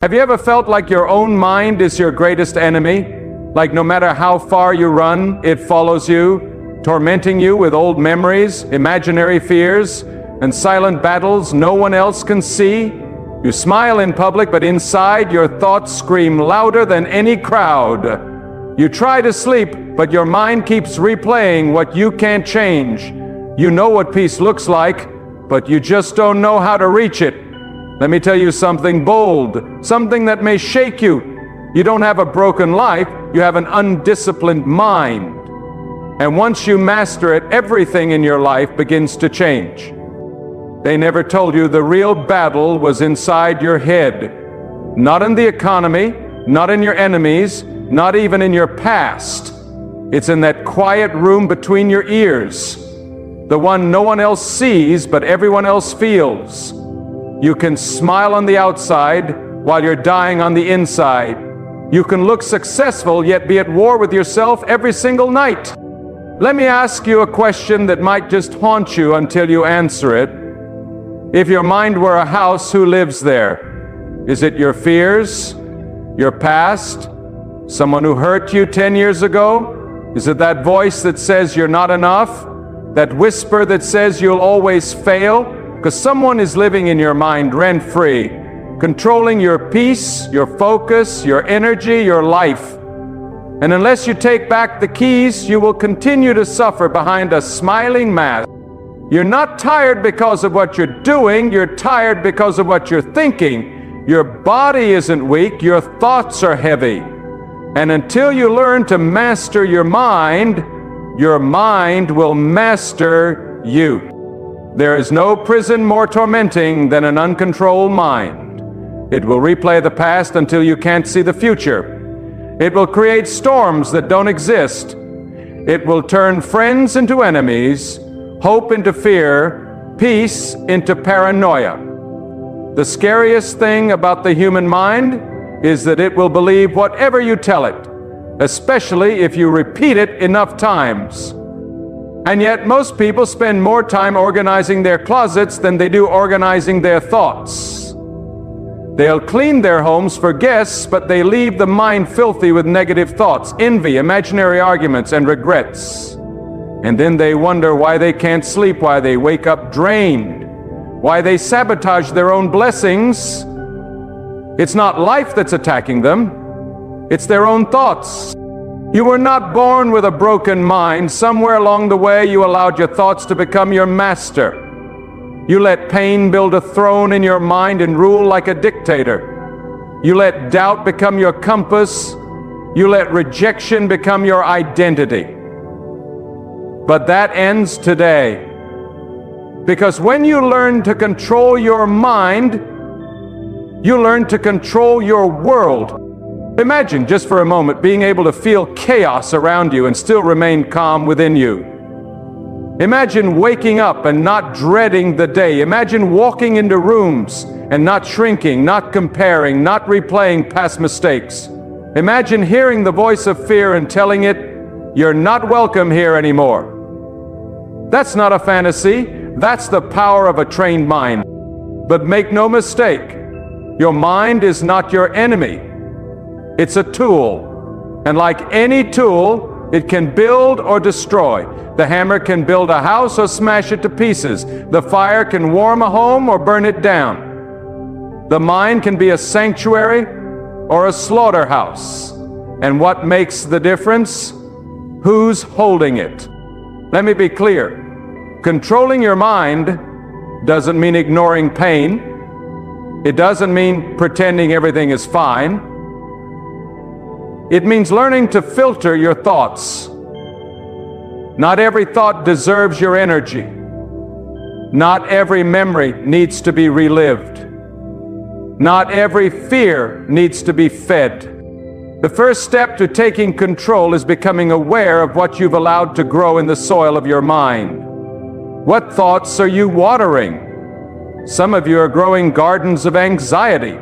Have you ever felt like your own mind is your greatest enemy? Like no matter how far you run, it follows you, tormenting you with old memories, imaginary fears, and silent battles no one else can see? You smile in public, but inside your thoughts scream louder than any crowd. You try to sleep, but your mind keeps replaying what you can't change. You know what peace looks like, but you just don't know how to reach it. Let me tell you something bold, something that may shake you. You don't have a broken life, you have an undisciplined mind. And once you master it, everything in your life begins to change. They never told you the real battle was inside your head. Not in the economy, not in your enemies, not even in your past. It's in that quiet room between your ears. The one no one else sees, but everyone else feels. You can smile on the outside while you're dying on the inside. You can look successful yet be at war with yourself every single night. Let me ask you a question that might just haunt you until you answer it. If your mind were a house, who lives there? Is it your fears? Your past? Someone who hurt you 10 years ago? Is it that voice that says you're not enough? That whisper that says you'll always fail? Because someone is living in your mind rent-free, controlling your peace, your focus, your energy, your life. And unless you take back the keys, you will continue to suffer behind a smiling mask. You're not tired because of what you're doing, you're tired because of what you're thinking. Your body isn't weak, your thoughts are heavy. And until you learn to master your mind will master you. There is no prison more tormenting than an uncontrolled mind. It will replay the past until you can't see the future. It will create storms that don't exist. It will turn friends into enemies, hope into fear, peace into paranoia. The scariest thing about the human mind is that it will believe whatever you tell it, especially if you repeat it enough times. And yet most people spend more time organizing their closets than they do organizing their thoughts. They'll clean their homes for guests, but they leave the mind filthy with negative thoughts, envy, imaginary arguments, and regrets. And then they wonder why they can't sleep, why they wake up drained, why they sabotage their own blessings. It's not life that's attacking them, it's their own thoughts. You were not born with a broken mind. Somewhere along the way, you allowed your thoughts to become your master. You let pain build a throne in your mind and rule like a dictator. You let doubt become your compass. You let rejection become your identity. But that ends today. Because when you learn to control your mind, you learn to control your world. Imagine, just for a moment, being able to feel chaos around you and still remain calm within you. Imagine waking up and not dreading the day. Imagine walking into rooms and not shrinking, not comparing, not replaying past mistakes. Imagine hearing the voice of fear and telling it, "You're not welcome here anymore." That's not a fantasy. That's the power of a trained mind. But make no mistake, your mind is not your enemy. It's a tool, and like any tool, it can build or destroy. The hammer can build a house or smash it to pieces. The fire can warm a home or burn it down. The mind can be a sanctuary or a slaughterhouse. And what makes the difference? Who's holding it? Let me be clear. Controlling your mind doesn't mean ignoring pain. It doesn't mean pretending everything is fine. It means learning to filter your thoughts. Not every thought deserves your energy. Not every memory needs to be relived. Not every fear needs to be fed. The first step to taking control is becoming aware of what you've allowed to grow in the soil of your mind. What thoughts are you watering? Some of you are growing gardens of anxiety,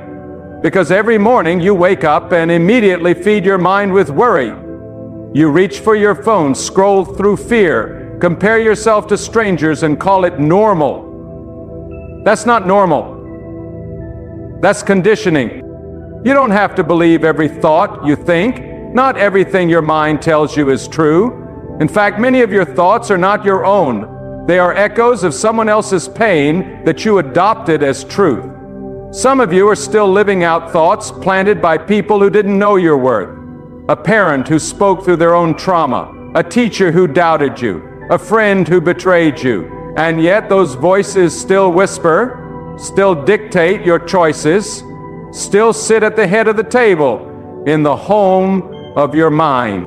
because every morning you wake up and immediately feed your mind with worry. You reach for your phone, scroll through fear, compare yourself to strangers and call it normal. That's not normal. That's conditioning. You don't have to believe every thought you think. Not everything your mind tells you is true. In fact, many of your thoughts are not your own. They are echoes of someone else's pain that you adopted as truth. Some of you are still living out thoughts planted by people who didn't know your worth. A parent who spoke through their own trauma. A teacher who doubted you. A friend who betrayed you. And yet those voices still whisper, still dictate your choices, still sit at the head of the table in the home of your mind.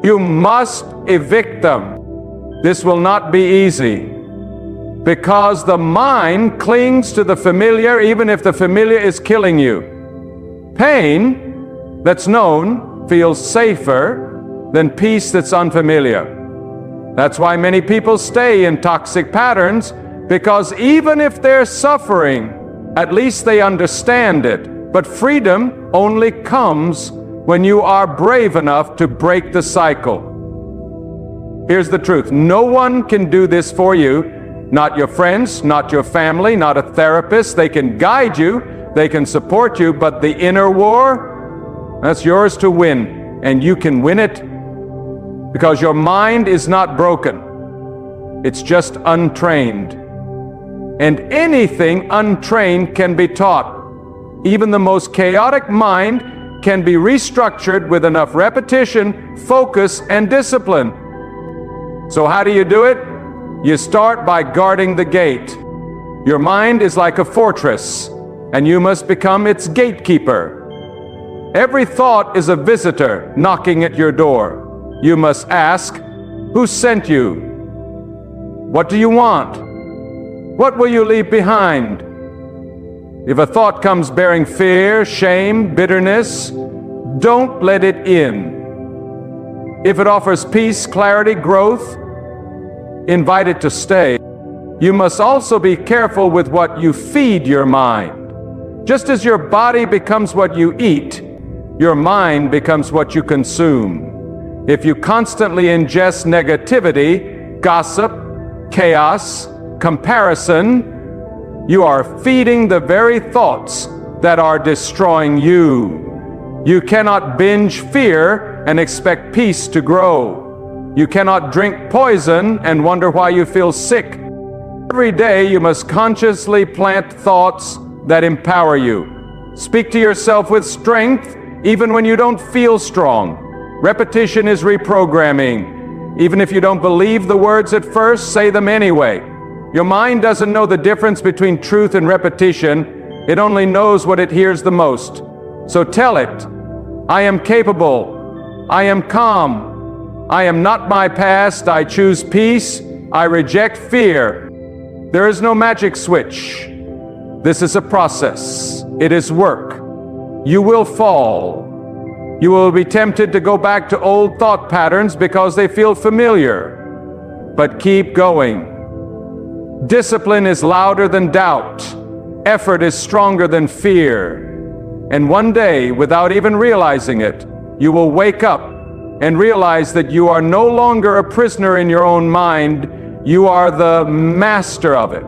You must evict them. This will not be easy, because the mind clings to the familiar even if the familiar is killing you. Pain that's known feels safer than peace that's unfamiliar. That's why many people stay in toxic patterns, because even if they're suffering, at least they understand it. But freedom only comes when you are brave enough to break the cycle. Here's the truth. No one can do this for you. Not your friends, not your family, not a therapist. They can guide you, they can support you, but the inner war, that's yours to win. And you can win it because your mind is not broken. It's just untrained. And anything untrained can be taught. Even the most chaotic mind can be restructured with enough repetition, focus, and discipline. So how do you do it? You start by guarding the gate. Your mind is like a fortress, and you must become its gatekeeper. Every thought is a visitor knocking at your door. You must ask, who sent you? What do you want? What will you leave behind? If a thought comes bearing fear, shame, bitterness, don't let it in. If it offers peace, clarity, growth, invite it to stay. You must also be careful with what you feed your mind. Just as your body becomes what you eat, your mind becomes what you consume. If you constantly ingest negativity, gossip, chaos, comparison, you are feeding the very thoughts that are destroying you. You cannot binge fear and expect peace to grow. You cannot drink poison and wonder why you feel sick. Every day you must consciously plant thoughts that empower you. Speak to yourself with strength even when you don't feel strong. Repetition is reprogramming. Even if you don't believe the words at first, say them anyway. Your mind doesn't know the difference between truth and repetition. It only knows what it hears the most. So tell it, I am capable. I am calm. I am not my past. I choose peace. I reject fear. There is no magic switch. This is a process. It is work. You will fall. You will be tempted to go back to old thought patterns because they feel familiar. But keep going. Discipline is louder than doubt. Effort is stronger than fear. And one day, without even realizing it, you will wake up and realize that you are no longer a prisoner in your own mind. You are the master of it.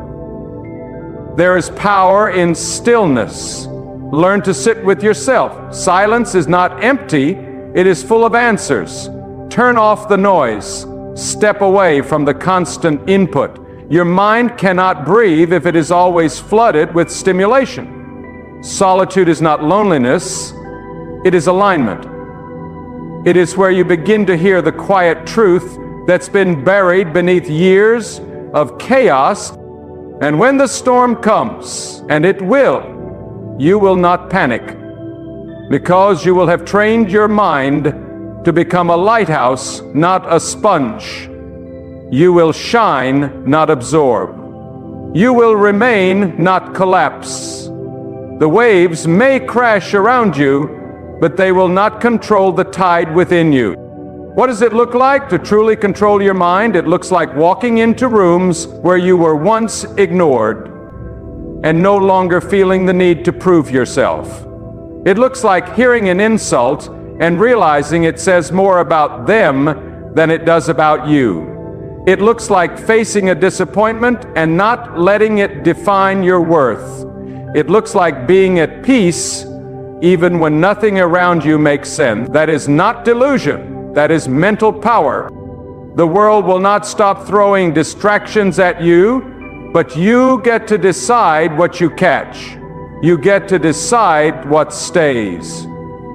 There is power in stillness. Learn to sit with yourself. Silence is not empty, it is full of answers. Turn off the noise. Step away from the constant input. Your mind cannot breathe if it is always flooded with stimulation. Solitude is not loneliness, it is alignment. It is where you begin to hear the quiet truth that's been buried beneath years of chaos. And when the storm comes, and it will, you will not panic, because you will have trained your mind to become a lighthouse, not a sponge. You will shine, not absorb. You will remain, not collapse. The waves may crash around you, but they will not control the tide within you. What does it look like to truly control your mind? It looks like walking into rooms where you were once ignored and no longer feeling the need to prove yourself. It looks like hearing an insult and realizing it says more about them than it does about you. It looks like facing a disappointment and not letting it define your worth. It looks like being at peace even when nothing around you makes sense. That is not delusion. That is mental power. The world will not stop throwing distractions at you, but you get to decide what you catch. You get to decide what stays.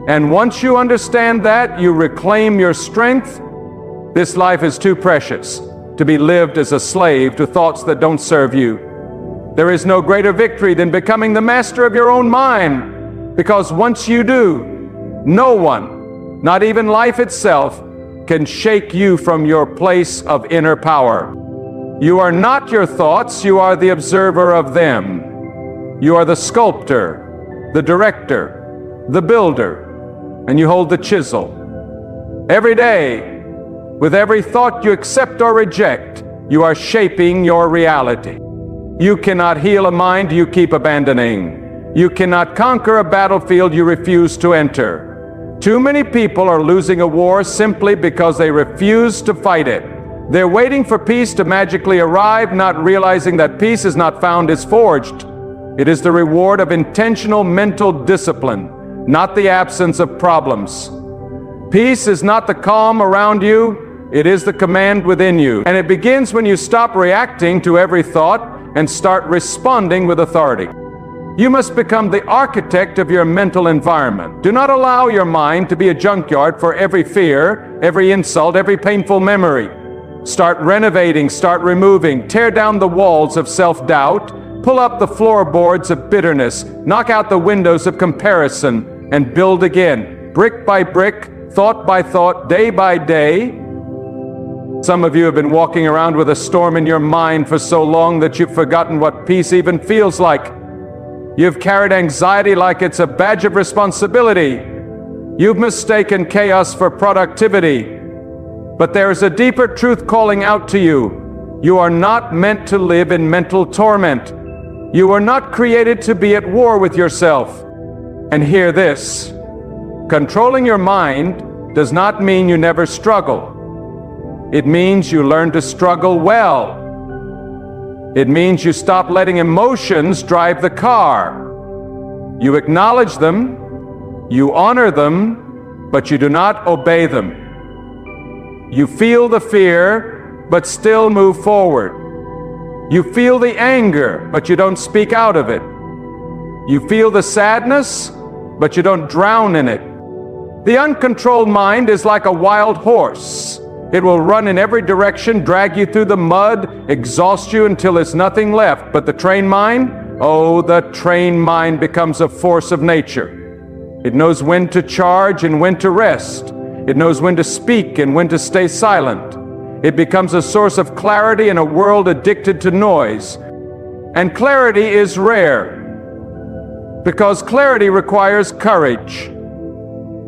And once you understand that, you reclaim your strength. This life is too precious to be lived as a slave to thoughts that don't serve you. There is no greater victory than becoming the master of your own mind, because once you do, no one, not even life itself, can shake you from your place of inner power. You are not your thoughts, you are the observer of them. You are the sculptor, the director, the builder, and you hold the chisel. Every day, with every thought you accept or reject, you are shaping your reality. You cannot heal a mind you keep abandoning. You cannot conquer a battlefield you refuse to enter. Too many people are losing a war simply because they refuse to fight it. They're waiting for peace to magically arrive, not realizing that peace is not found, it's forged. It is the reward of intentional mental discipline, not the absence of problems. Peace is not the calm around you, it is the command within you. And it begins when you stop reacting to every thought and start responding with authority. You must become the architect of your mental environment. Do not allow your mind to be a junkyard for every fear, every insult, every painful memory. Start renovating, start removing, tear down the walls of self-doubt, pull up the floorboards of bitterness, knock out the windows of comparison, and build again, brick by brick, thought by thought, day by day. Some of you have been walking around with a storm in your mind for so long that you've forgotten what peace even feels like. You've carried anxiety like it's a badge of responsibility. You've mistaken chaos for productivity. But there is a deeper truth calling out to you. You are not meant to live in mental torment. You are not created to be at war with yourself. And hear this. Controlling your mind does not mean you never struggle. It means you learn to struggle well. It means you stop letting emotions drive the car. You acknowledge them, you honor them, but you do not obey them. You feel the fear, but still move forward. You feel the anger, but you don't speak out of it. You feel the sadness, but you don't drown in it. The uncontrolled mind is like a wild horse. It will run in every direction, drag you through the mud, exhaust you until there's nothing left. But the trained mind, oh, the trained mind becomes a force of nature. It knows when to charge and when to rest. It knows when to speak and when to stay silent. It becomes a source of clarity in a world addicted to noise. And clarity is rare, because clarity requires courage.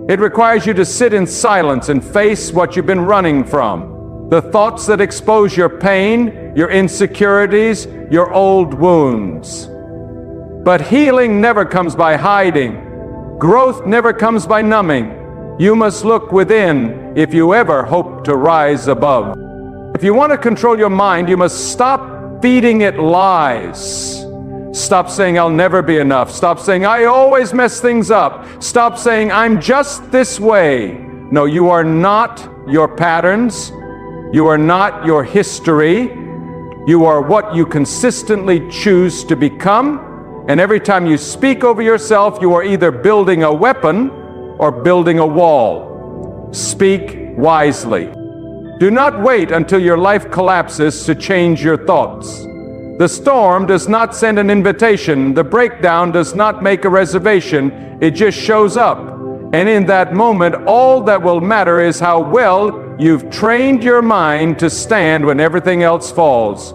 It requires you to sit in silence and face what you've been running from. The thoughts that expose your pain, your insecurities, your old wounds. But healing never comes by hiding. Growth never comes by numbing. You must look within if you ever hope to rise above. If you want to control your mind, you must stop feeding it lies. Stop saying, I'll never be enough. Stop saying, I always mess things up. Stop saying, I'm just this way. No, you are not your patterns. You are not your history. You are what you consistently choose to become. And every time you speak over yourself, you are either building a weapon or building a wall. Speak wisely. Do not wait until your life collapses to change your thoughts. The storm does not send an invitation. The breakdown does not make a reservation. It just shows up. And in that moment, all that will matter is how well you've trained your mind to stand when everything else falls.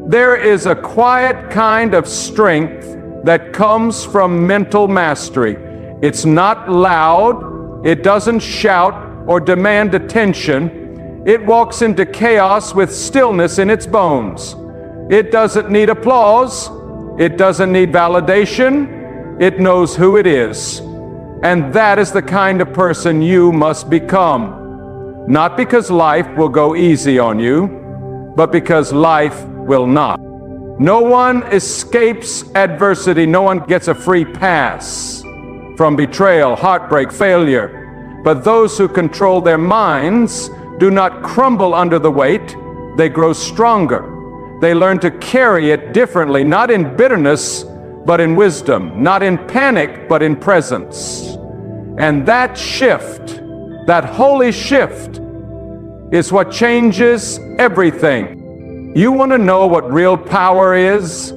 There is a quiet kind of strength that comes from mental mastery. It's not loud. It doesn't shout or demand attention. It walks into chaos with stillness in its bones. It doesn't need applause. It doesn't need validation. It knows who it is. And that is the kind of person you must become. Not because life will go easy on you, but because life will not. No one escapes adversity. No one gets a free pass. from betrayal, heartbreak, failure. But those who control their minds do not crumble under the weight, they grow stronger. They learn to carry it differently, not in bitterness, but in wisdom, not in panic, but in presence. And that shift, that holy shift, is what changes everything. You want to know what real power is?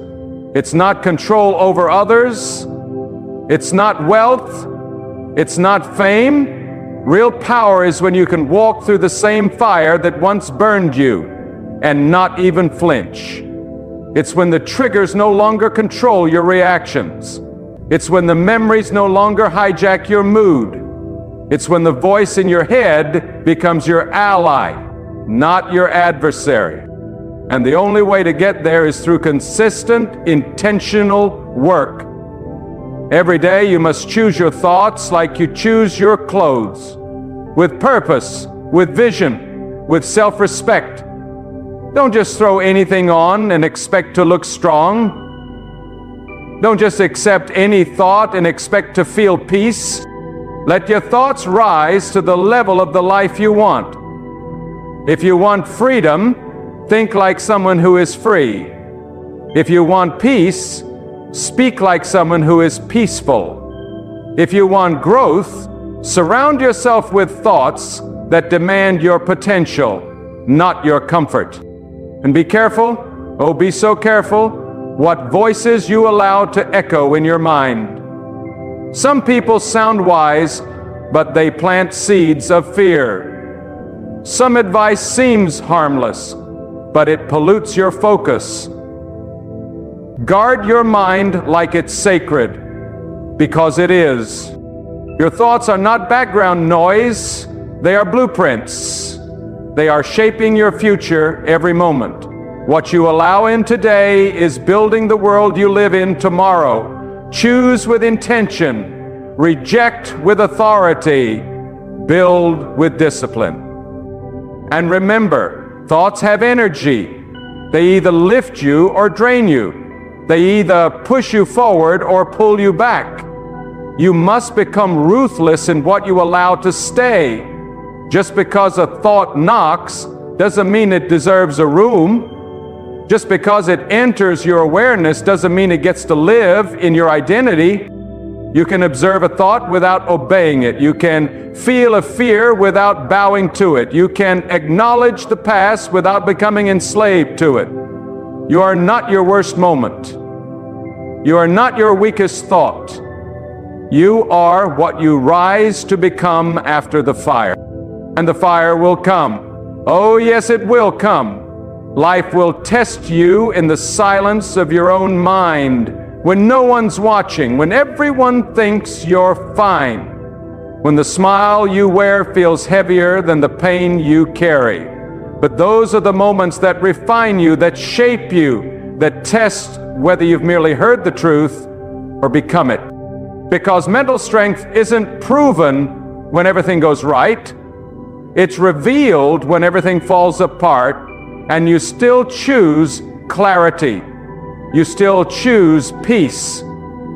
It's not control over others. It's not wealth. It's not fame. Real power is when you can walk through the same fire that once burned you and not even flinch. It's when the triggers no longer control your reactions. It's when the memories no longer hijack your mood. It's when the voice in your head becomes your ally, not your adversary. And the only way to get there is through consistent, intentional work. Every day you must choose your thoughts like you choose your clothes, with purpose, with vision, with self-respect. Don't just throw anything on and expect to look strong. Don't just accept any thought and expect to feel peace. Let your thoughts rise to the level of the life you want. If you want freedom, think like someone who is free. If you want peace, speak like someone who is peaceful. If you want growth, surround yourself with thoughts that demand your potential, not your comfort. And be careful, oh be so careful, what voices you allow to echo in your mind. Some people sound wise, but they plant seeds of fear. Some advice seems harmless, but it pollutes your focus. Guard your mind like it's sacred, because it is. Your thoughts are not background noise, they are blueprints. They are shaping your future every moment. What you allow in today is building the world you live in tomorrow. Choose with intention, reject with authority, build with discipline. And remember, thoughts have energy. They either lift you or drain you. They either push you forward or pull you back. You must become ruthless in what you allow to stay. Just because a thought knocks doesn't mean it deserves a room. Just because it enters your awareness doesn't mean it gets to live in your identity. You can observe a thought without obeying it. You can feel a fear without bowing to it. You can acknowledge the past without becoming enslaved to it. You are not your worst moment. You are not your weakest thought. You are what you rise to become after the fire. And the fire will come. Oh yes, it will come. Life will test you in the silence of your own mind, when no one's watching, when everyone thinks you're fine, when the smile you wear feels heavier than the pain you carry. But those are the moments that refine you, that shape you, that test whether you've merely heard the truth or become it. Because mental strength isn't proven when everything goes right. It's revealed when everything falls apart, and you still choose clarity. You still choose peace.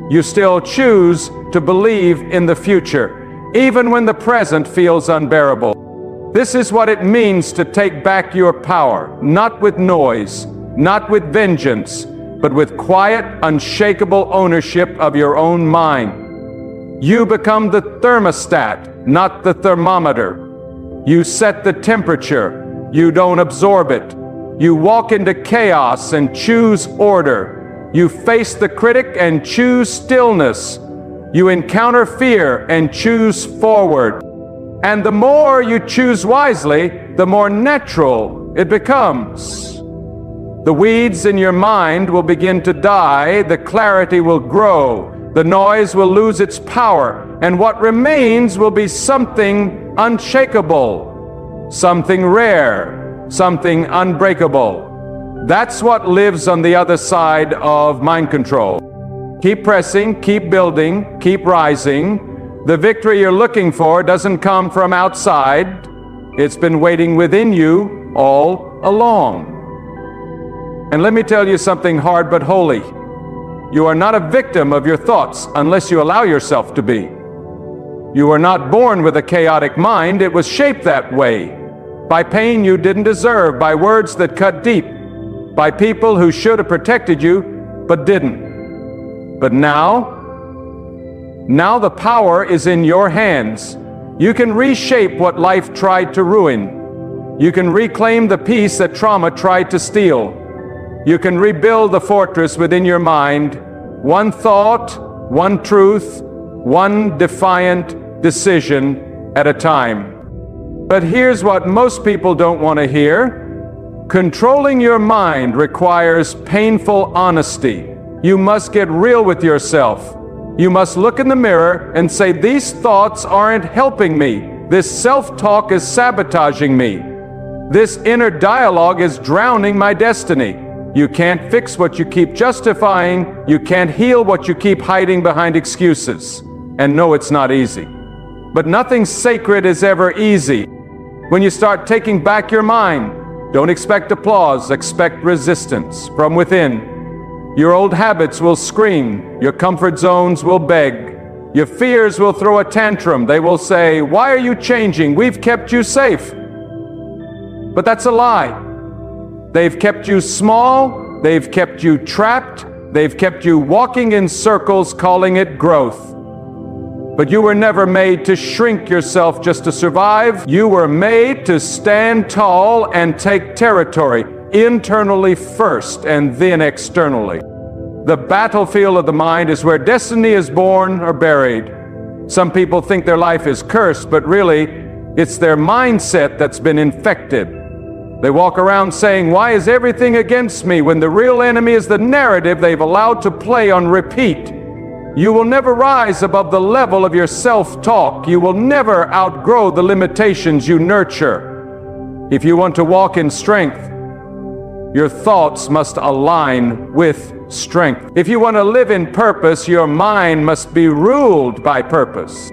You still choose to believe in the future, even when the present feels unbearable. This is what it means to take back your power, not with noise, not with vengeance, but with quiet, unshakable ownership of your own mind. You become the thermostat, not the thermometer. You set the temperature, you don't absorb it. You walk into chaos and choose order. You face the critic and choose stillness. You encounter fear and choose forward. And the more you choose wisely, the more natural it becomes. The weeds in your mind will begin to die, the clarity will grow, the noise will lose its power, and what remains will be something unshakable, something rare, something unbreakable. That's what lives on the other side of mind control. Keep pressing, keep building, keep rising. The victory you're looking for doesn't come from outside. It's been waiting within you all along. And let me tell you something hard but holy. You are not a victim of your thoughts unless you allow yourself to be. You were not born with a chaotic mind. It was shaped that way by pain you didn't deserve, by words that cut deep, by people who should have protected you but didn't. But now the power is in your hands. You can reshape what life tried to ruin. You can reclaim the peace that trauma tried to steal. You can rebuild the fortress within your mind, one thought, one truth, one defiant decision at a time. But here's what most people don't want to hear. Controlling your mind requires painful honesty. You must get real with yourself. You must look in the mirror and say, these thoughts aren't helping me. This self-talk is sabotaging me. This inner dialogue is drowning my destiny. You can't fix what you keep justifying. You can't heal what you keep hiding behind excuses. And no, it's not easy. But nothing sacred is ever easy. When you start taking back your mind, don't expect applause, expect resistance from within. Your old habits will scream, your comfort zones will beg, your fears will throw a tantrum. They will say, why are you changing? We've kept you safe. But that's a lie. They've kept you small, they've kept you trapped, they've kept you walking in circles calling it growth. But you were never made to shrink yourself just to survive. You were made to stand tall and take territory, internally first and then externally. The battlefield of the mind is where destiny is born or buried. Some people think their life is cursed, but really, it's their mindset that's been infected. They walk around saying, why is everything against me, when the real enemy is the narrative they've allowed to play on repeat. You will never rise above the level of your self-talk. You will never outgrow the limitations you nurture. If you want to walk in strength, your thoughts must align with strength. If you want to live in purpose, your mind must be ruled by purpose.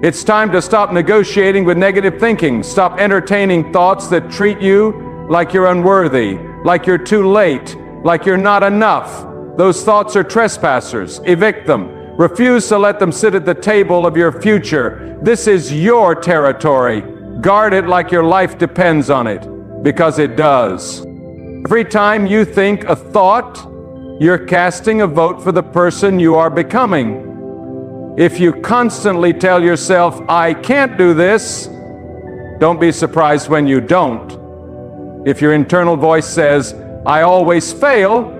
It's time to stop negotiating with negative thinking. Stop entertaining thoughts that treat you like you're unworthy, like you're too late, like you're not enough. Those thoughts are trespassers. Evict them. Refuse to let them sit at the table of your future. This is your territory. Guard it like your life depends on it, because it does. Every time you think a thought, you're casting a vote for the person you are becoming. If you constantly tell yourself, I can't do this, don't be surprised when you don't. If your internal voice says, I always fail,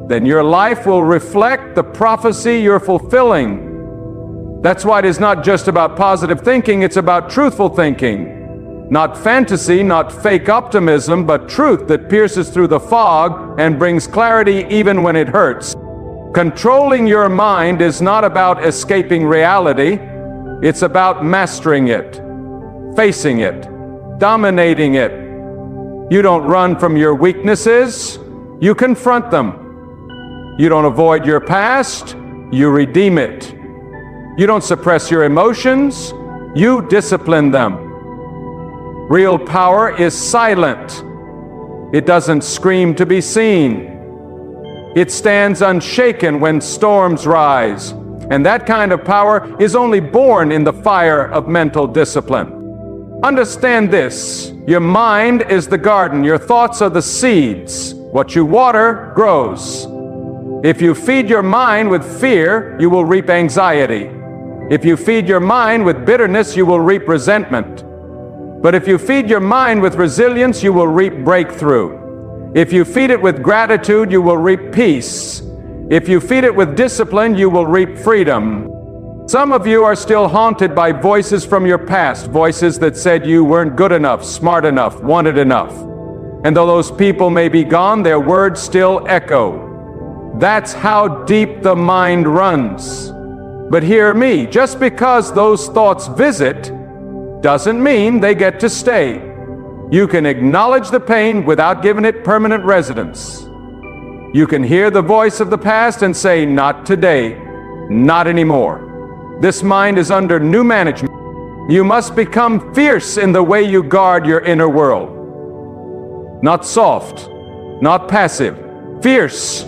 then your life will reflect the prophecy you're fulfilling. That's why it is not just about positive thinking, it's about truthful thinking. Not fantasy, not fake optimism, but truth that pierces through the fog and brings clarity even when it hurts. Controlling your mind is not about escaping reality. It's about mastering it, facing it, dominating it. You don't run from your weaknesses, you confront them. You don't avoid your past, you redeem it. You don't suppress your emotions, you discipline them. Real power is silent. It doesn't scream to be seen. It stands unshaken when storms rise. And that kind of power is only born in the fire of mental discipline. Understand this. Your mind is the garden. Your thoughts are the seeds. What you water grows. If you feed your mind with fear, you will reap anxiety. If you feed your mind with bitterness, you will reap resentment. But if you feed your mind with resilience, you will reap breakthrough. If you feed it with gratitude, you will reap peace. If you feed it with discipline, you will reap freedom. Some of you are still haunted by voices from your past, voices that said you weren't good enough, smart enough, wanted enough. And though those people may be gone, their words still echo. That's how deep the mind runs. But hear me, just because those thoughts visit, doesn't mean they get to stay. You can acknowledge the pain without giving it permanent residence. You can hear the voice of the past and say, not today, not anymore. This mind is under new management. You must become fierce in the way you guard your inner world. Not soft, not passive, fierce.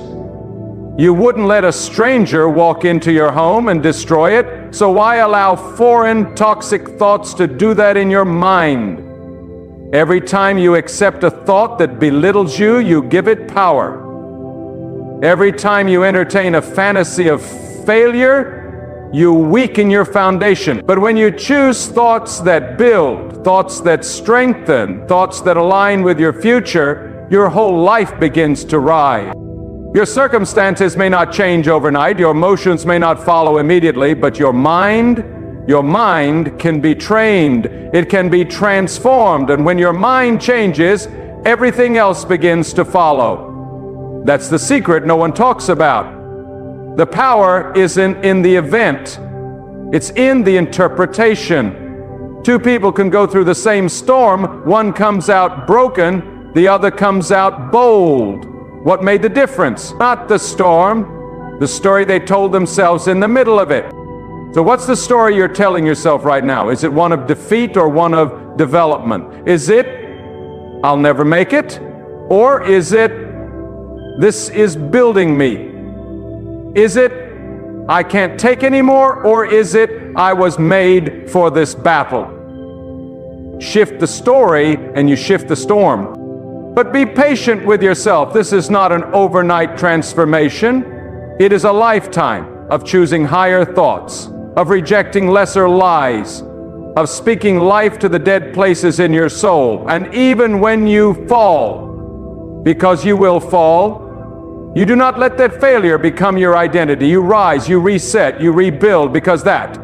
You wouldn't let a stranger walk into your home and destroy it, so why allow foreign toxic thoughts to do that in your mind? Every time you accept a thought that belittles you, you give it power. Every time you entertain a fantasy of failure, you weaken your foundation. But when you choose thoughts that build, thoughts that strengthen, thoughts that align with your future, your whole life begins to rise. Your circumstances may not change overnight, your emotions may not follow immediately, but your mind can be trained, it can be transformed, and when your mind changes, everything else begins to follow. That's the secret no one talks about. The power isn't in the event, it's in the interpretation. Two people can go through the same storm, one comes out broken, the other comes out bold. What made the difference? Not the storm, the story they told themselves in the middle of it. So what's the story you're telling yourself right now? Is it one of defeat or one of development? Is it, I'll never make it? Or is it, this is building me? Is it, I can't take anymore? Or is it, I was made for this battle? Shift the story and you shift the storm. But be patient with yourself. This is not an overnight transformation. It is a lifetime of choosing higher thoughts, of rejecting lesser lies, of speaking life to the dead places in your soul. And even when you fall, because you will fall, you do not let that failure become your identity. You rise, you reset, you rebuild, because that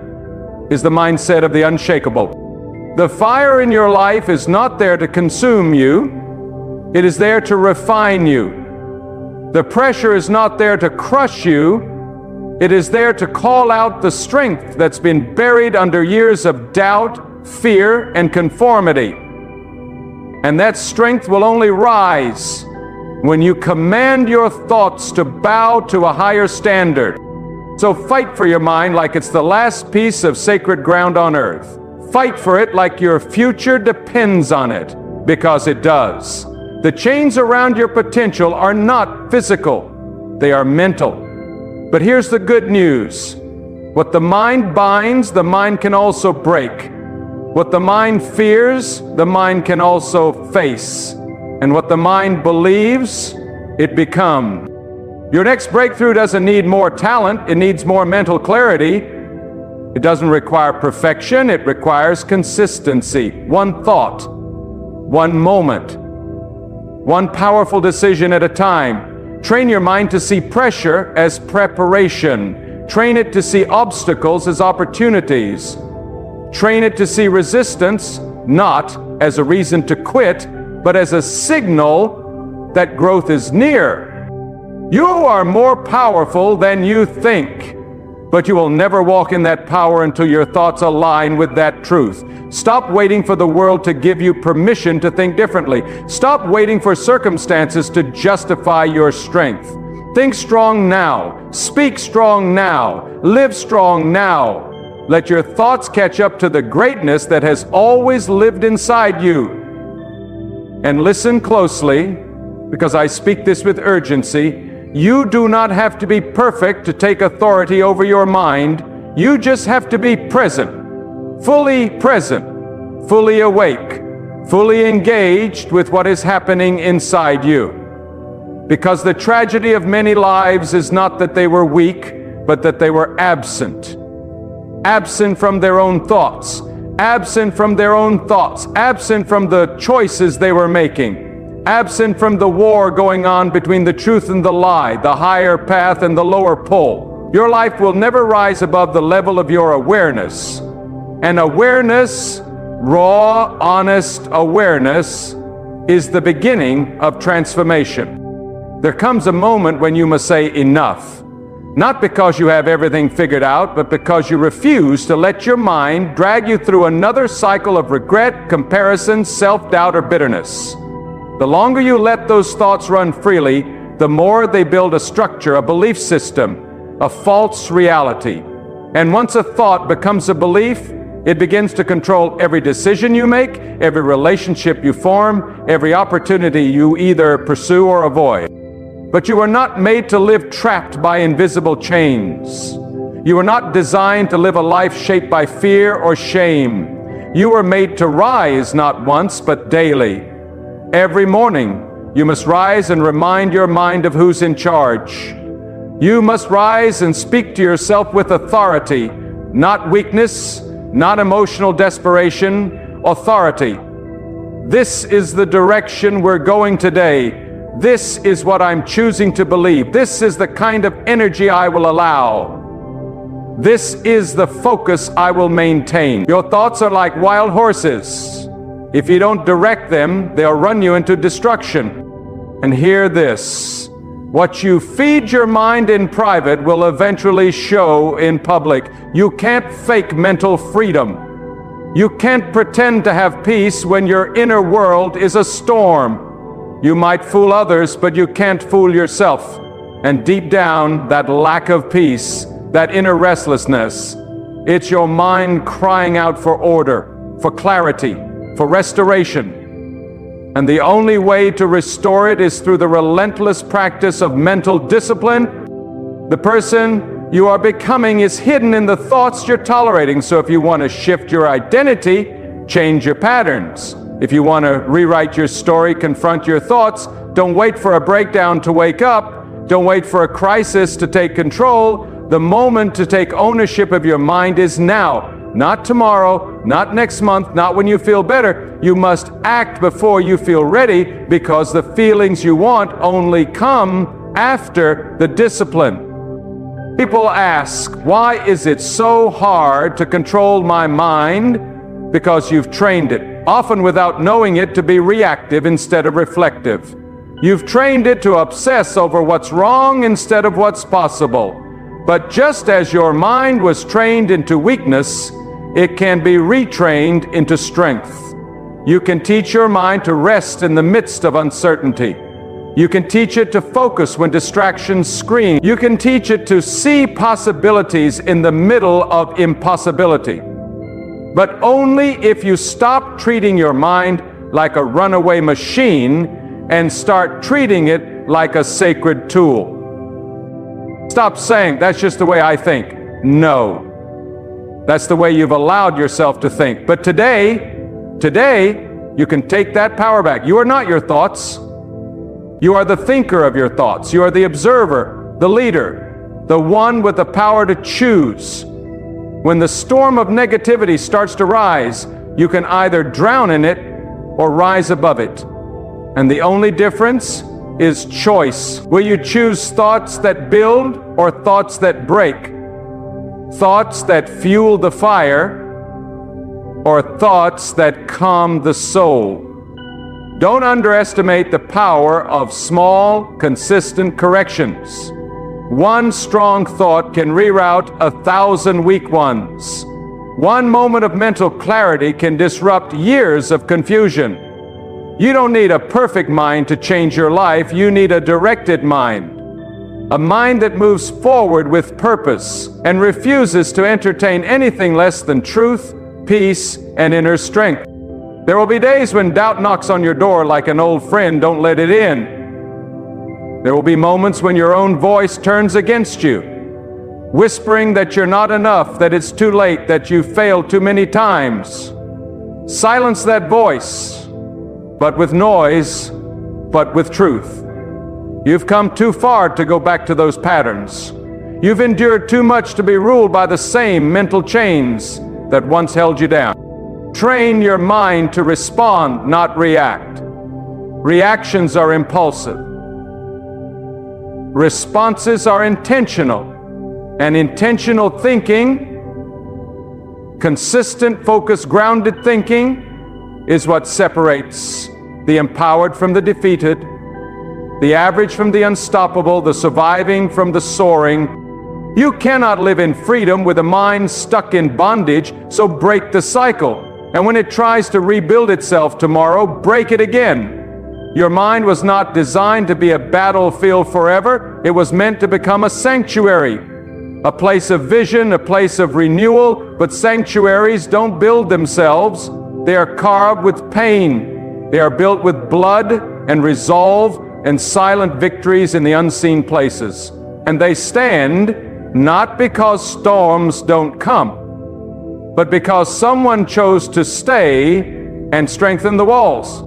is the mindset of the unshakable. The fire in your life is not there to consume you. It is there to refine you. The pressure is not there to crush you. It is there to call out the strength that's been buried under years of doubt, fear, and conformity. And that strength will only rise when you command your thoughts to bow to a higher standard. So fight for your mind like it's the last piece of sacred ground on earth. Fight for it like your future depends on it, because it does. The chains around your potential are not physical, they are mental. But here's the good news. What the mind binds, the mind can also break. What the mind fears, the mind can also face. And what the mind believes, it becomes. Your next breakthrough doesn't need more talent, it needs more mental clarity. It doesn't require perfection, it requires consistency. One thought, one moment, one powerful decision at a time. Train your mind to see pressure as preparation. Train it to see obstacles as opportunities. Train it to see resistance not as a reason to quit, but as a signal that growth is near. You are more powerful than you think, but you will never walk in that power until your thoughts align with that truth. Stop waiting for the world to give you permission to think differently. Stop waiting for circumstances to justify your strength. Think strong now. Speak strong now. Live strong now. Let your thoughts catch up to the greatness that has always lived inside you. And listen closely, because I speak this with urgency. You do not have to be perfect to take authority over your mind. You just have to be present, fully awake, fully engaged with what is happening inside you. Because the tragedy of many lives is not that they were weak, but that they were absent. Absent from their own thoughts, absent from their own thoughts, absent from the choices they were making, absent from the war going on between the truth and the lie, the higher path and the lower pole. Your life will never rise above the level of your awareness. And awareness, raw, honest awareness, is the beginning of transformation. There comes a moment when you must say enough. Not because you have everything figured out, but because you refuse to let your mind drag you through another cycle of regret, comparison, self-doubt, or bitterness. The longer you let those thoughts run freely, the more they build a structure, a belief system, a false reality. And once a thought becomes a belief, it begins to control every decision you make, every relationship you form, every opportunity you either pursue or avoid. But you are not made to live trapped by invisible chains. You are not designed to live a life shaped by fear or shame. You are made to rise not once, but daily. Every morning, you must rise and remind your mind of who's in charge. You must rise and speak to yourself with authority, not weakness, not emotional desperation, authority. This is the direction we're going today. This is what I'm choosing to believe. This is the kind of energy I will allow. This is the focus I will maintain. Your thoughts are like wild horses. If you don't direct them, they'll run you into destruction. And hear this: what you feed your mind in private will eventually show in public. You can't fake mental freedom. You can't pretend to have peace when your inner world is a storm. You might fool others, but you can't fool yourself. And deep down, that lack of peace, that inner restlessness, it's your mind crying out for order, for clarity, for restoration. And the only way to restore it is through the relentless practice of mental discipline. The person you are becoming is hidden in the thoughts you're tolerating. So if you want to shift your identity, change your patterns. If you want to rewrite your story, confront your thoughts. Don't wait for a breakdown to wake up. Don't wait for a crisis to take control. The moment to take ownership of your mind is now. Not tomorrow, not next month, not when you feel better. You must act before you feel ready, because the feelings you want only come after the discipline. People ask, why is it so hard to control my mind? Because you've trained it, often without knowing it, to be reactive instead of reflective. You've trained it to obsess over what's wrong instead of what's possible. But just as your mind was trained into weakness, it can be retrained into strength. You can teach your mind to rest in the midst of uncertainty. You can teach it to focus when distractions scream. You can teach it to see possibilities in the middle of impossibility. But only if you stop treating your mind like a runaway machine and start treating it like a sacred tool. Stop saying, that's just the way I think. No. That's the way you've allowed yourself to think. But today, you can take that power back. You are not your thoughts. You are the thinker of your thoughts. You are the observer, the leader, the one with the power to choose. When the storm of negativity starts to rise, you can either drown in it or rise above it. And the only difference is choice. Will you choose thoughts that build or thoughts that break? Thoughts that fuel the fire or thoughts that calm the soul? Don't underestimate the power of small, consistent corrections. One strong thought can reroute 1,000 weak ones. One moment of mental clarity can disrupt years of confusion. You don't need a perfect mind to change your life. You need a directed mind. A mind that moves forward with purpose and refuses to entertain anything less than truth, peace, and inner strength. There will be days when doubt knocks on your door like an old friend. Don't let it in. There will be moments when your own voice turns against you, whispering that you're not enough, that it's too late, that you failed too many times. Silence that voice, but with noise, but with truth. You've come too far to go back to those patterns. You've endured too much to be ruled by the same mental chains that once held you down. Train your mind to respond, not react. Reactions are impulsive. Responses are intentional. And intentional thinking, consistent, focused, grounded thinking, is what separates the empowered from the defeated, the average from the unstoppable, the surviving from the soaring. You cannot live in freedom with a mind stuck in bondage, so break the cycle. And when it tries to rebuild itself tomorrow, break it again. Your mind was not designed to be a battlefield forever. It was meant to become a sanctuary, a place of vision, a place of renewal. But sanctuaries don't build themselves. They are carved with pain. They are built with blood and resolve, and silent victories in the unseen places. And they stand not because storms don't come, but because someone chose to stay and strengthen the walls.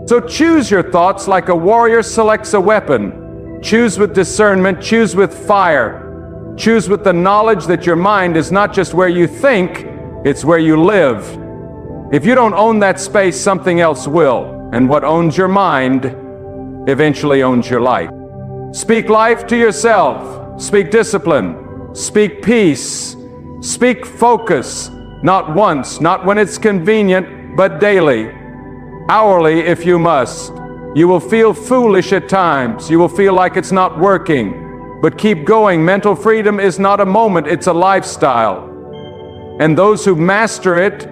So choose your thoughts like a warrior selects a weapon. Choose with discernment, choose with fire. Choose with the knowledge that your mind is not just where you think, it's where you live. If you don't own that space, something else will. And what owns your mind eventually owns your life. Speak life to yourself. Speak discipline. Speak peace. Speak focus. Not once, not when it's convenient, but daily. Hourly if you must. You will feel foolish at times. You will feel like it's not working. But keep going. Mental freedom is not a moment, it's a lifestyle. And those who master it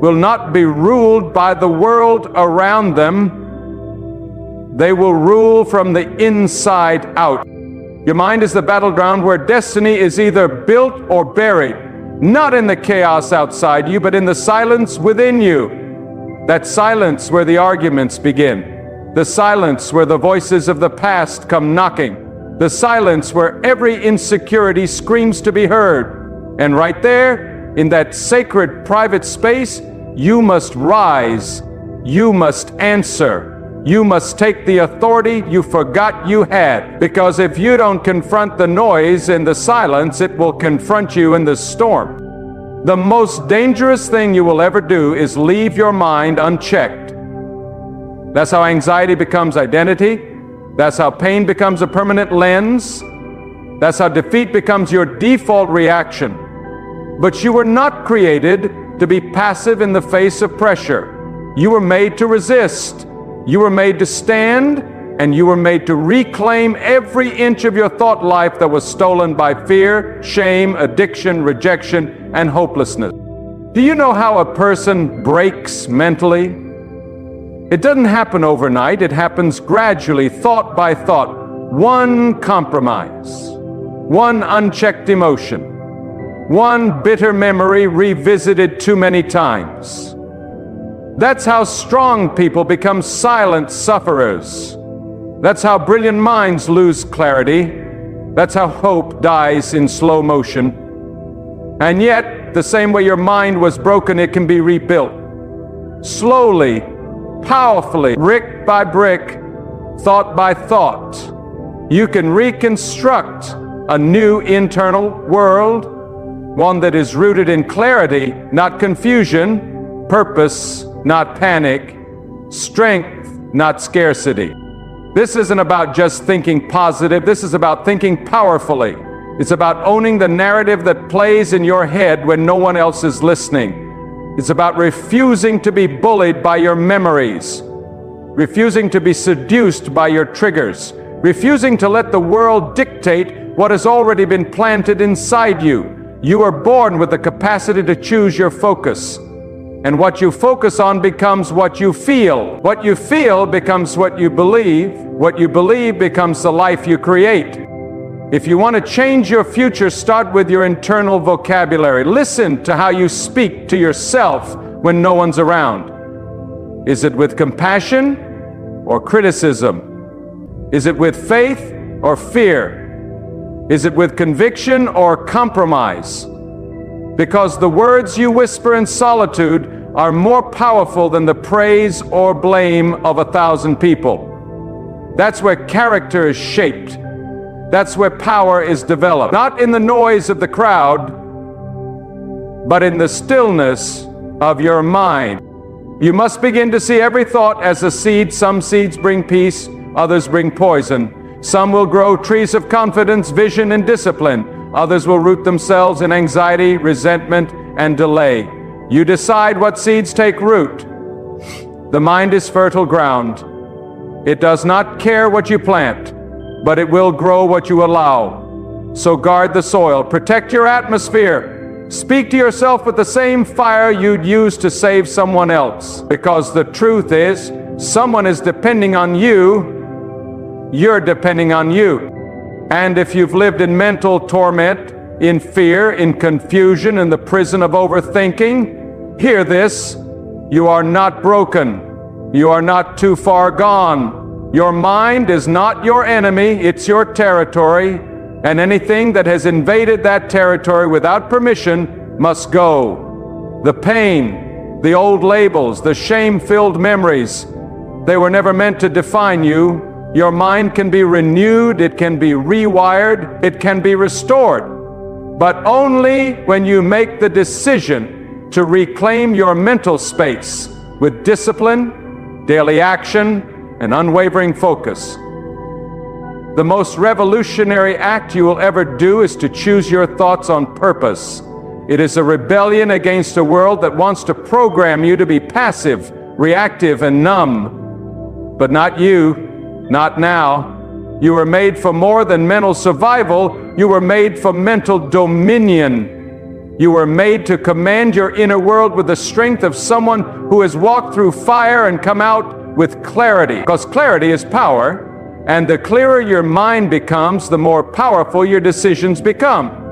will not be ruled by the world around them. They will rule from the inside out. Your mind is the battleground where destiny is either built or buried, not in the chaos outside you, but in the silence within you. That silence where the arguments begin. The silence where the voices of the past come knocking. The silence where every insecurity screams to be heard. And right there, in that sacred private space, you must rise, you must answer, you must take the authority you forgot you had. Because if you don't confront the noise in the silence, it will confront you in the storm. The most dangerous thing you will ever do is leave your mind unchecked. That's how anxiety becomes identity. That's how pain becomes a permanent lens. That's how defeat becomes your default reaction. But you were not created to be passive in the face of pressure. You were made to resist. You were made to stand, and you were made to reclaim every inch of your thought life that was stolen by fear, shame, addiction, rejection, and hopelessness. Do you know how a person breaks mentally? It doesn't happen overnight. It happens gradually, thought by thought. One compromise, one unchecked emotion, one bitter memory revisited too many times. That's how strong people become silent sufferers. That's how brilliant minds lose clarity. That's how hope dies in slow motion. And yet, the same way your mind was broken, it can be rebuilt. Slowly, powerfully, brick by brick, thought by thought. You can reconstruct a new internal world, one that is rooted in clarity, not confusion, purpose, not panic, strength, not scarcity. This isn't about just thinking positive. This is about thinking powerfully. It's about owning the narrative that plays in your head when no one else is listening. It's about refusing to be bullied by your memories, refusing to be seduced by your triggers, refusing to let the world dictate what has already been planted inside you. You are born with the capacity to choose your focus. And what you focus on becomes what you feel. What you feel becomes what you believe. What you believe becomes the life you create. If you want to change your future, start with your internal vocabulary. Listen to how you speak to yourself when no one's around. Is it with compassion or criticism? Is it with faith or fear? Is it with conviction or compromise? Because the words you whisper in solitude are more powerful than the praise or blame of 1,000 people. That's where character is shaped. That's where power is developed. Not in the noise of the crowd, but in the stillness of your mind. You must begin to see every thought as a seed. Some seeds bring peace, others bring poison. Some will grow trees of confidence, vision, and discipline. Others will root themselves in anxiety, resentment, and delay. You decide what seeds take root. The mind is fertile ground. It does not care what you plant, but it will grow what you allow. So guard the soil, protect your atmosphere. Speak to yourself with the same fire you'd use to save someone else. Because the truth is, someone is depending on you. You're depending on you. And if you've lived in mental torment, in fear, in confusion, in the prison of overthinking, hear this: you are not broken. You are not too far gone. Your mind is not your enemy, it's your territory, and anything that has invaded that territory without permission must go. The pain, the old labels, the shame-filled memories, they were never meant to define you. Your mind can be renewed, it can be rewired, it can be restored, but only when you make the decision to reclaim your mental space with discipline, daily action, and unwavering focus. The most revolutionary act you will ever do is to choose your thoughts on purpose. It is a rebellion against a world that wants to program you to be passive, reactive, and numb. But not you, not now. You were made for more than mental survival. You were made for mental dominion. You were made to command your inner world with the strength of someone who has walked through fire and come out with clarity. Because clarity is power. And the clearer your mind becomes, the more powerful your decisions become.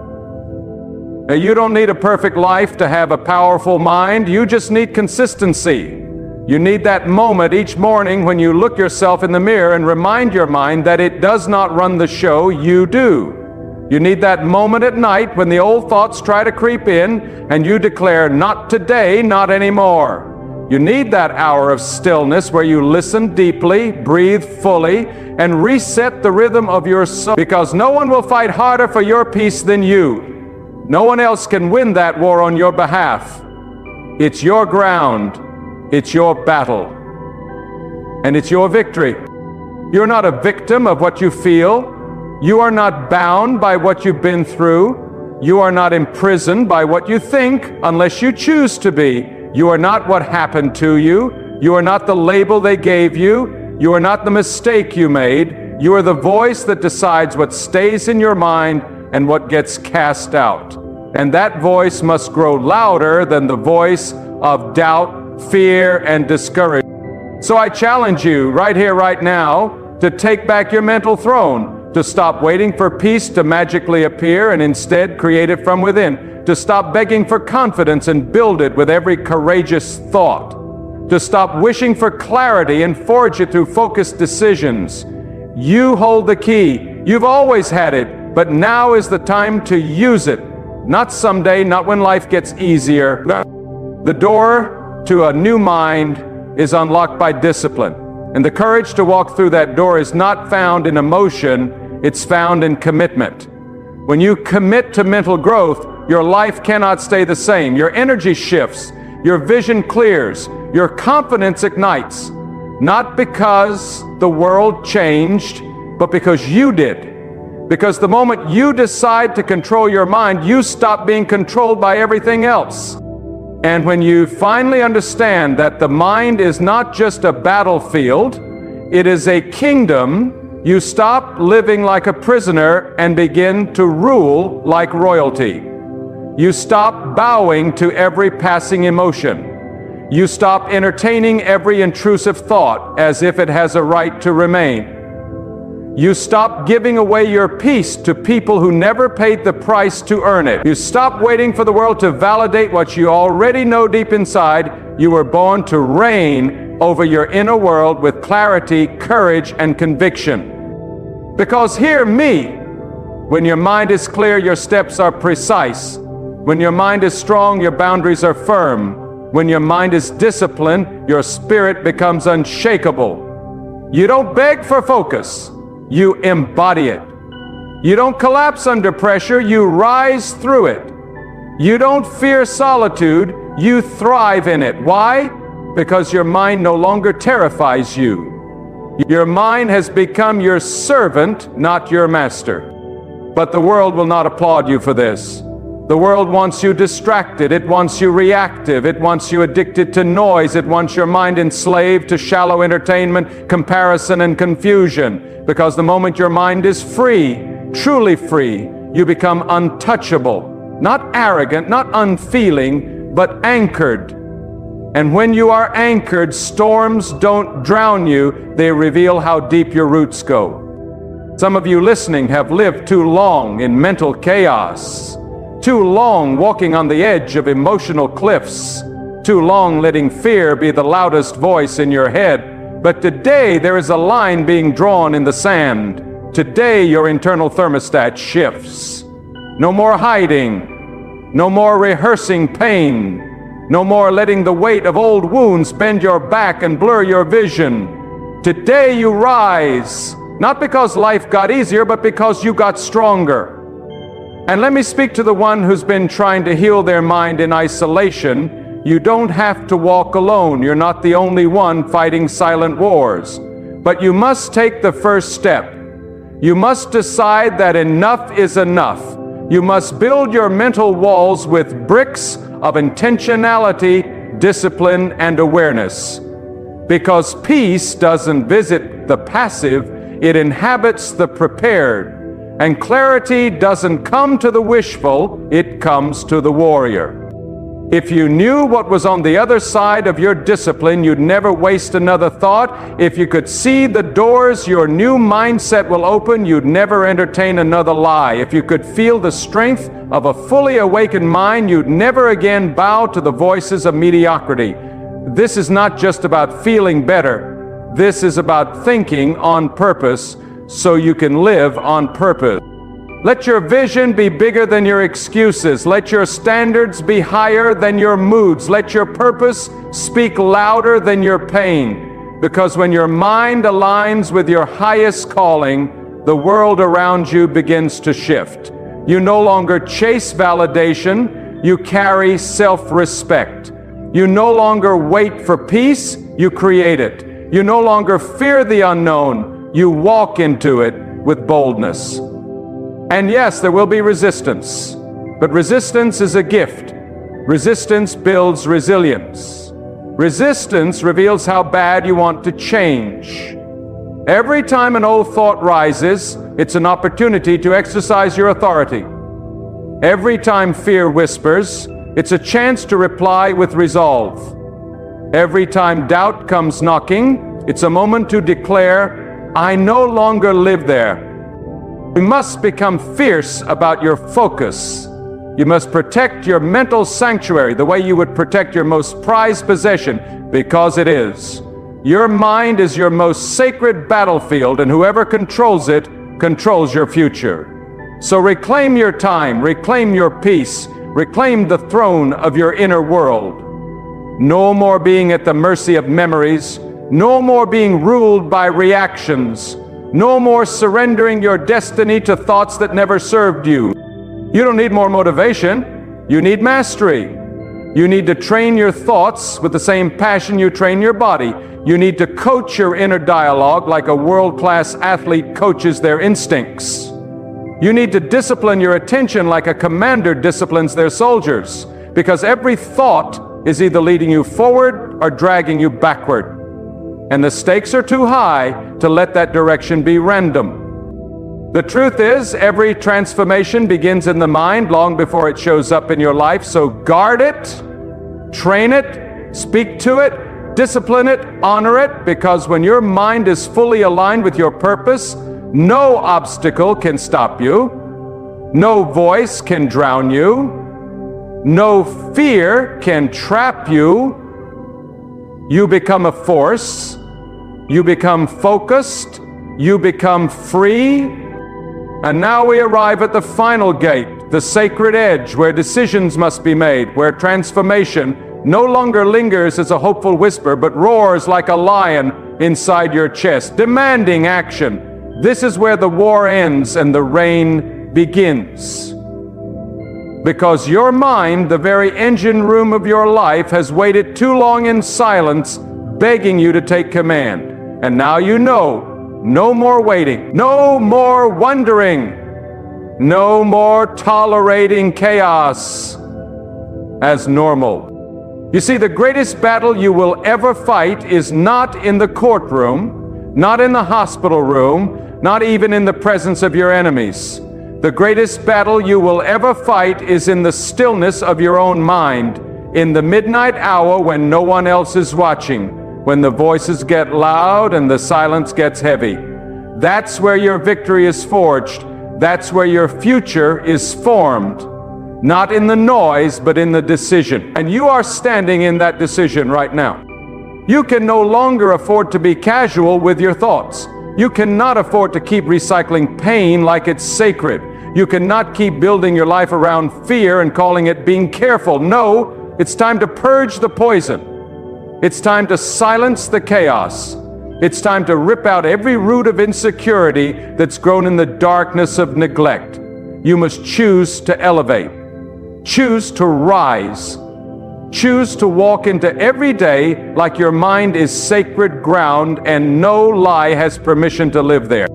Now, you don't need a perfect life to have a powerful mind. You just need consistency. You need that moment each morning when you look yourself in the mirror and remind your mind that it does not run the show, you do. You need that moment at night when the old thoughts try to creep in and you declare, not today, not anymore. You need that hour of stillness where you listen deeply, breathe fully, and reset the rhythm of your soul, because no one will fight harder for your peace than you. No one else can win that war on your behalf. It's your ground, it's your battle, and it's your victory. You're not a victim of what you feel. You are not bound by what you've been through. You are not imprisoned by what you think unless you choose to be. You are not what happened to you. You are not the label they gave you. You are not the mistake you made. You are the voice that decides what stays in your mind and what gets cast out. And that voice must grow louder than the voice of doubt, fear, and discouragement. So I challenge you right here, right now, to take back your mental throne, to stop waiting for peace to magically appear and instead create it from within, to stop begging for confidence and build it with every courageous thought, to stop wishing for clarity and forge it through focused decisions. You hold the key. You've always had it, but now is the time to use it. Not someday, not when life gets easier. The door to a new mind is unlocked by discipline. And the courage to walk through that door is not found in emotion, it's found in commitment. When you commit to mental growth, your life cannot stay the same. Your energy shifts, your vision clears, your confidence ignites. Not because the world changed, but because you did. Because the moment you decide to control your mind, you stop being controlled by everything else. And when you finally understand that the mind is not just a battlefield, it is a kingdom, you stop living like a prisoner and begin to rule like royalty. You stop bowing to every passing emotion. You stop entertaining every intrusive thought as if it has a right to remain. You stop giving away your peace to people who never paid the price to earn it. You stop waiting for the world to validate what you already know deep inside. You were born to reign over your inner world with clarity, courage, and conviction. Because hear me, when your mind is clear, your steps are precise. When your mind is strong, your boundaries are firm. When your mind is disciplined, your spirit becomes unshakable. You don't beg for focus. You embody it. You don't collapse under pressure, you rise through it. You don't fear solitude, you thrive in it. Why? Because your mind no longer terrifies you. Your mind has become your servant, not your master. But the world will not applaud you for this. The world wants you distracted, it wants you reactive, it wants you addicted to noise, it wants your mind enslaved to shallow entertainment, comparison, and confusion. Because the moment your mind is free, truly free, you become untouchable, not arrogant, not unfeeling, but anchored. And when you are anchored, storms don't drown you, they reveal how deep your roots go. Some of you listening have lived too long in mental chaos. Too long walking on the edge of emotional cliffs. Too long letting fear be the loudest voice in your head. But today there is a line being drawn in the sand. Today your internal thermostat shifts. No more hiding. No more rehearsing pain. No more letting the weight of old wounds bend your back and blur your vision. Today you rise, not because life got easier, but because you got stronger. And let me speak to the one who's been trying to heal their mind in isolation. You don't have to walk alone. You're not the only one fighting silent wars. But you must take the first step. You must decide that enough is enough. You must build your mental walls with bricks of intentionality, discipline, and awareness. Because peace doesn't visit the passive, it inhabits the prepared. And clarity doesn't come to the wishful, it comes to the warrior. If you knew what was on the other side of your discipline, you'd never waste another thought. If you could see the doors your new mindset will open, you'd never entertain another lie. If you could feel the strength of a fully awakened mind, you'd never again bow to the voices of mediocrity. This is not just about feeling better. This is about thinking on purpose so you can live on purpose. Let your vision be bigger than your excuses. Let your standards be higher than your moods. Let your purpose speak louder than your pain. Because when your mind aligns with your highest calling, the world around you begins to shift. You no longer chase validation, you carry self-respect. You no longer wait for peace, you create it. You no longer fear the unknown, you walk into it with boldness. And yes, there will be resistance, but resistance is a gift. Resistance builds resilience. Resistance reveals how bad you want to change. Every time an old thought rises, it's an opportunity to exercise your authority. Every time fear whispers, it's a chance to reply with resolve. Every time doubt comes knocking, it's a moment to declare, I no longer live there. You must become fierce about your focus. You must protect your mental sanctuary the way you would protect your most prized possession, because it is. Your mind is your most sacred battlefield, and whoever controls it controls your future. So reclaim your time, reclaim your peace, reclaim the throne of your inner world. No more being at the mercy of memories, no more being ruled by reactions. No more surrendering your destiny to thoughts that never served you. You don't need more motivation. You need mastery. You need to train your thoughts with the same passion you train your body. You need to coach your inner dialogue like a world-class athlete coaches their instincts. You need to discipline your attention like a commander disciplines their soldiers, because every thought is either leading you forward or dragging you backward. And the stakes are too high to let that direction be random. The truth is, every transformation begins in the mind long before it shows up in your life. So guard it, train it, speak to it, discipline it, honor it, because when your mind is fully aligned with your purpose, no obstacle can stop you, no voice can drown you, no fear can trap you. You become a force, you become focused, you become free. And now we arrive at the final gate, the sacred edge, where decisions must be made, where transformation no longer lingers as a hopeful whisper, but roars like a lion inside your chest, demanding action. This is where the war ends and the reign begins. Because your mind, the very engine room of your life, has waited too long in silence, begging you to take command. And now you know, no more waiting, no more wondering, no more tolerating chaos as normal. You see, the greatest battle you will ever fight is not in the courtroom, not in the hospital room, not even in the presence of your enemies. The greatest battle you will ever fight is in the stillness of your own mind, in the midnight hour when no one else is watching, when the voices get loud and the silence gets heavy. That's where your victory is forged. That's where your future is formed. Not in the noise, but in the decision. And you are standing in that decision right now. You can no longer afford to be casual with your thoughts. You cannot afford to keep recycling pain like it's sacred. You cannot keep building your life around fear and calling it being careful. No, it's time to purge the poison. It's time to silence the chaos. It's time to rip out every root of insecurity that's grown in the darkness of neglect. You must choose to elevate. Choose to rise. Choose to walk into every day like your mind is sacred ground and no lie has permission to live there.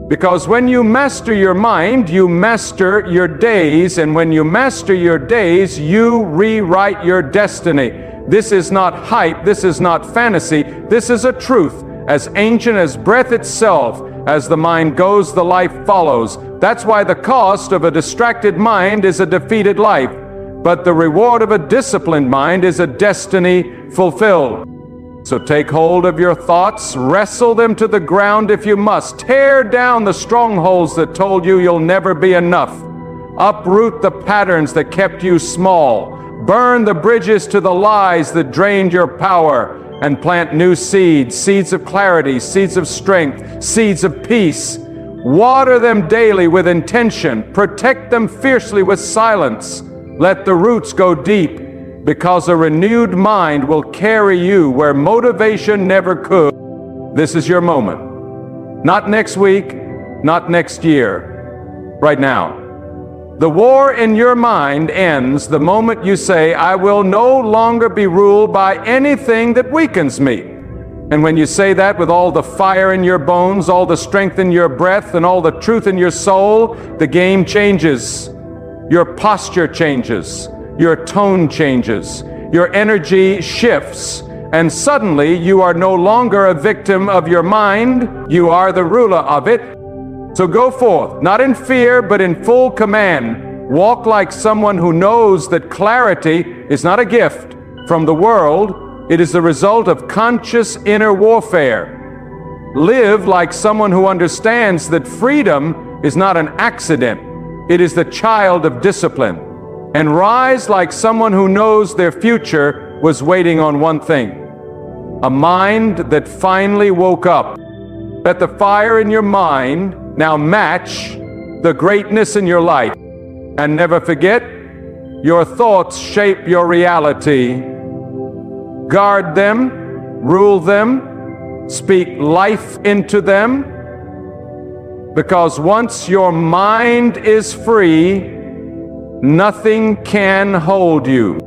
Because when you master your mind, you master your days, and when you master your days, you rewrite your destiny. This is not hype, this is not fantasy, this is a truth, as ancient as breath itself. As the mind goes, the life follows. That's why the cost of a distracted mind is a defeated life, but the reward of a disciplined mind is a destiny fulfilled. So take hold of your thoughts, wrestle them to the ground if you must. Tear down the strongholds that told you you'll never be enough. Uproot the patterns that kept you small. Burn the bridges to the lies that drained your power, and plant new seeds, seeds of clarity, seeds of strength, seeds of peace. Water them daily with intention. Protect them fiercely with silence. Let the roots go deep, because a renewed mind will carry you where motivation never could. This is your moment. Not next week, not next year. Right now. The war in your mind ends the moment you say, I will no longer be ruled by anything that weakens me. And when you say that with all the fire in your bones, all the strength in your breath, and all the truth in your soul, the game changes. Your posture changes. Your tone changes. Your energy shifts. And suddenly you are no longer a victim of your mind. You are the ruler of it. So go forth, not in fear, but in full command. Walk like someone who knows that clarity is not a gift from the world. It is the result of conscious inner warfare. Live like someone who understands that freedom is not an accident. It is the child of discipline. And rise like someone who knows their future was waiting on one thing: a mind that finally woke up. Let the fire in your mind now match the greatness in your life. And never forget, your thoughts shape your reality. Guard them, rule them, speak life into them, because once your mind is free, nothing can hold you.